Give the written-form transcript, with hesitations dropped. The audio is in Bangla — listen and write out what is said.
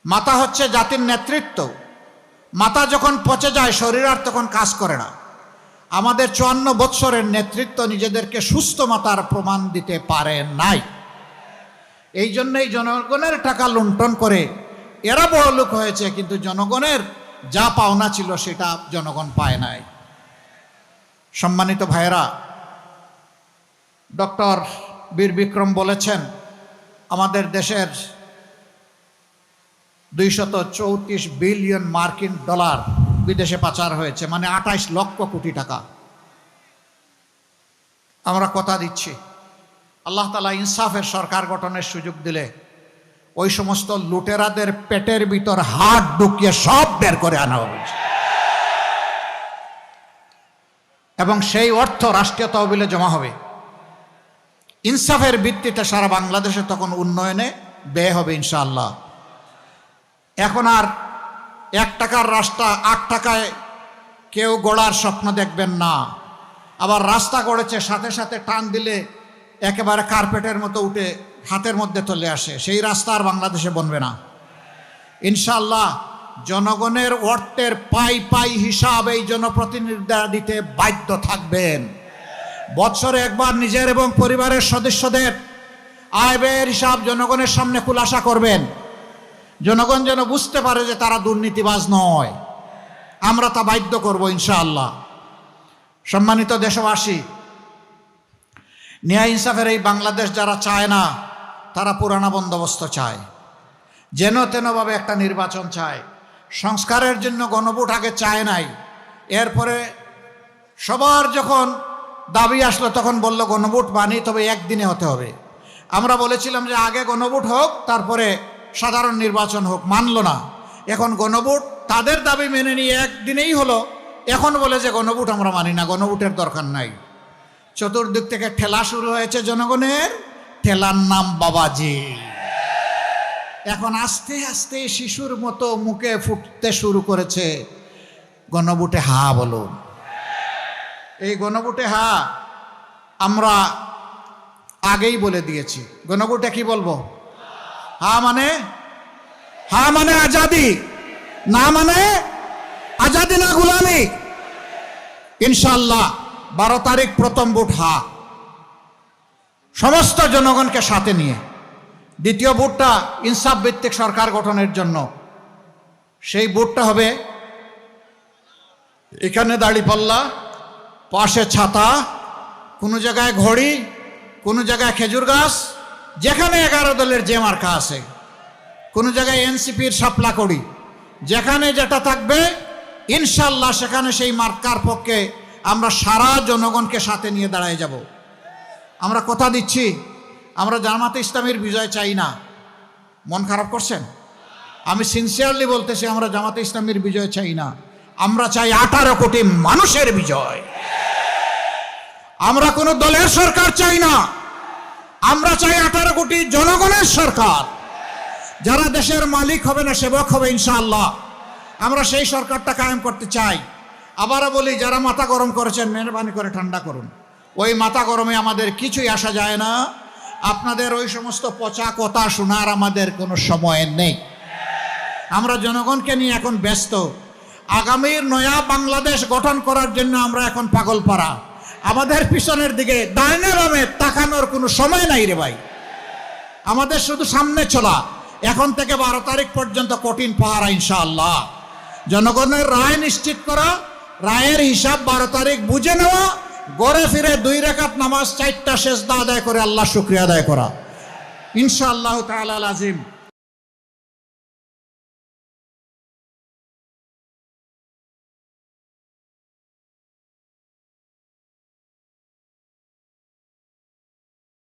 মাথা হচ্ছে জাতির নেতৃত্ব। মাথা যখন পচে যায় শরীর আর তখন কাজ করে না। আমাদের 54 বৎসরের নেতৃত্ব নিজেদেরকে সুস্থ মাতার প্রমাণ দিতে পারে নাই। এই জন্যই জনগণের টাকা লুণ্ঠন করে এরা বড় লোক হয়েছে, কিন্তু জনগণের যা পাওনা ছিল সেটা জনগণ পায় নাই। সম্মানিত ভাইয়েরা, ডক্টর বীর বিক্রম বলেছেন আমাদের দেশের 234 বিলিয়ন মার্কিন ডলার বিদেশে পাচার হয়েছে, মানে 28 লক্ষ কোটি টাকা। আমরা কথা দিচ্ছি আল্লাহ তাআলা ইনসাফের সরকার গঠনের সুযোগ দিলে ওই সমস্ত লুটেরাদের পেটের ভিতর হাত ঢুকিয়ে সব বের করে আনা হবে এবং সেই অর্থ রাষ্ট্রীয় তহবিলে জমা হবে। ইনসাফের ভিত্তিতে সারা বাংলাদেশে তখন উন্নয়নে ব্যয় হবে ইনশাআল্লাহ। এখন আর 1 টাকার রাস্তা 8 টাকায় কেউ গড়ার স্বপ্ন দেখবেন না। আবার রাস্তা গড়েছে, সাথে সাথে টান দিলে একেবারে কার্পেটের মতো উঠে হাতের মধ্যে চলে আসে, সেই রাস্তা আর বাংলাদেশে বনবে না ইনশাআল্লাহ। জনগণের অর্থের পাই পাই হিসাব এই জনপ্রতিনিধিরা দিতে বাধ্য থাকবেন। বৎসরে একবার নিজের এবং পরিবারের সদস্যদের আয় ব্যয়ের হিসাব জনগণের সামনে খুলাসা করবেন। জনগণ যেন বুঝতে পারে যে তারা দুর্নীতিবাজ নয়। আমরা তা বাধ্য করব ইনশাআল্লাহ। সম্মানিত দেশবাসী, ন্যায় ইনসাফের এই বাংলাদেশ যারা চায় না তারা পুরানা বন্দোবস্ত চায়, যেন তেনভাবে একটা নির্বাচন চায়। সংস্কারের জন্য গণভোট আগে চায় নাই, এরপরে সবার যখন দাবি আসলো তখন বলল গণভোট মানি, তবে একদিনে হতে হবে। আমরা বলেছিলাম যে আগে গণভোট হোক তারপরে সাধারণ নির্বাচন হোক, মানল না। এখন গণভোট তাদের দাবি মেনে নিয়ে একদিনেই হলো, এখন বলে যে গণভোট আমরা মানি না, গণভোটের দরকার নাই। চতুর্দিক থেকে ঠেলা শুরু হয়েছে জনগণের, ঠেলার নাম বাবাজি। এখন আস্তে আস্তে শিশুর মতো মুখে ফুটতে শুরু করেছে গণভোটে হা বলুন। এই গণভোটে হা আমরা আগেই বলে দিয়েছি। গণভোটে কি বলবো? হা মানে আজাদি, না মানে আজাদি না গোলামি। ইনশাআল্লাহ 12 তারিখ প্রথম ভোট হা, সমস্ত জনগণকে সাথে নিয়ে। দ্বিতীয় ভোটটা ইনসাফ ভিত্তিক সরকার গঠনের জন্য। সেই ভোটটা হবে এখানে দাড়িপাল্লা, পাশে ছাতা, কোনো জায়গায় ঘড়ি, কোনো জায়গায় খেজুর গাছ, যেখানে 11 দলের যে মার্কা আছে, কোনো জায়গায় এনসিপির শাপলা করি, যেখানে যেটা থাকবে ইনশাআল্লাহ সেখানে সেই মার্কার পক্ষে আমরা সারা জনগণকে সাথে নিয়ে দাঁড়ায় যাব। আমরা কথা দিচ্ছি আমরা জামাতে ইসলামীর বিজয় চাই না। মন খারাপ করছেন? আমি সিনসিয়ারলি বলতেছি, আমরা জামাতে ইসলামীর বিজয় চাই না। আমরা চাই 18 কোটি মানুষের বিজয়। আমরা কোনো দলের সরকার চাই না, আমরা চাই 18 কোটি জনগণের সরকার, যারা দেশের মালিক হবে না সেবক হবে ইনশাআল্লাহ। আমরা সেই সরকারটা কায়েম করতে চাই। আবারও বলি, যারা মাথা গরম করেছেন মেহরবানি করে ঠান্ডা করুন। ওই মাথা গরমে আমাদের কিছুই আসা যায় না। আপনাদের ওই সমস্ত পচা কথা শোনার আমাদের কোনো সময় নেই। আমরা জনগণকে নিয়ে এখন ব্যস্ত। আগামীর নয়া বাংলাদেশ গঠন করার জন্য আমরা এখন পাগলপাড়া। আমাদের পিছনের দিকে ডাইনে বামে তাকানোর কোনো সময় নাই রে ভাই। আমাদের শুধু সামনে চলা। এখন থেকে 12 তারিখ পর্যন্ত কঠিন পাহারা ইনশাআল্লাহ। জনগণের রায় নিশ্চিত করা, রায়ের হিসাব 12 তারিখ বুঝে নেওয়া, ঘরে ফিরে 2 রাকাত নামাজ 4টা সেজদা আদায় করে আল্লাহ শুকরিয়া আদায় করা ইনশাআল্লাহ তাআলা আজিম।